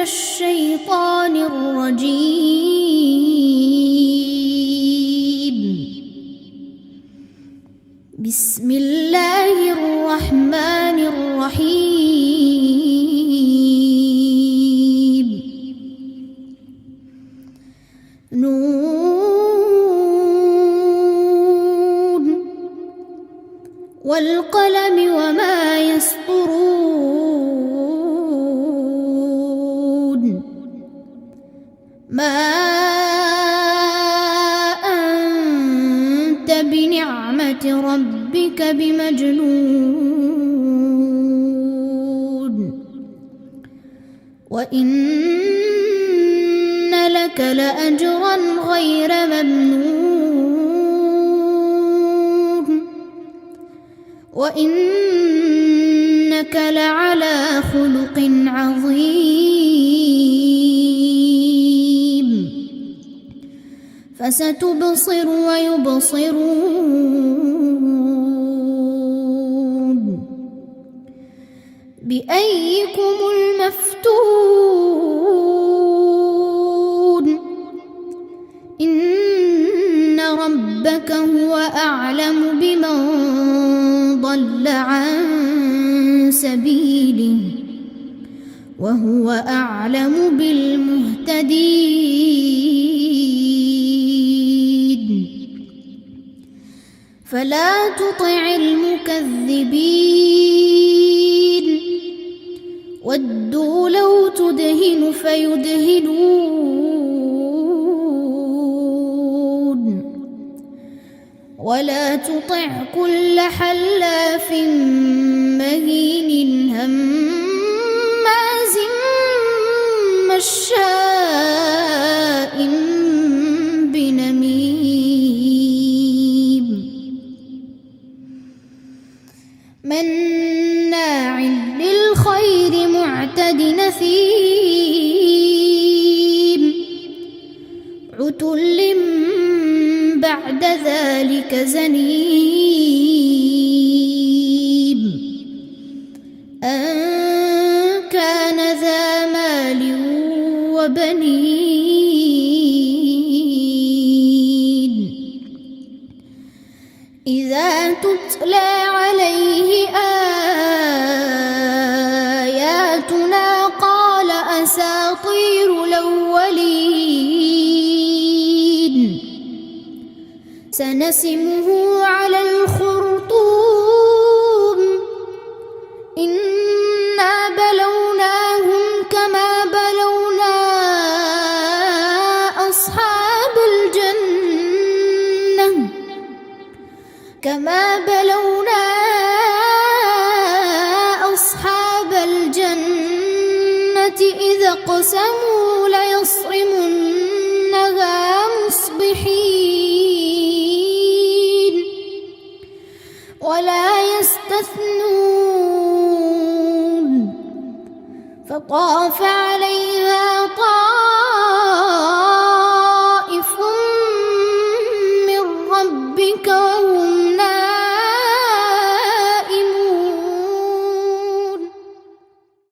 الشيطان الرجيم. بسم الله الرحمن الرحيم. نون والقلم وما يسطرون. ما أنت بنعمة ربك بمجنون وإن لك لأجرا غير ممنون وإنك لعلى خلق عظيم. فستبصر ويبصرون. بأيكم المفتون. إن ربك هو أعلم بمن ضل عن سبيله وهو أعلم بالمهتدين. فلا تطع المكذبين. ودوا لو تدهن فيدهنون. ولا تطع كل حلاف مهين هماز مشاء بنميم. مناع للخير معتد نثيم. عتل بعد ذلك زنيم. أن كان ذا مال وبنين. إذا تتلى عليه آياتنا قال أساطير الأولين. سنسمه على الخرطوم. إنا بلوناهم كما بلونا أصحاب الجنة إذ اقسموا ليصرمنها مصبحين ولا يستثنون. فطاف عليها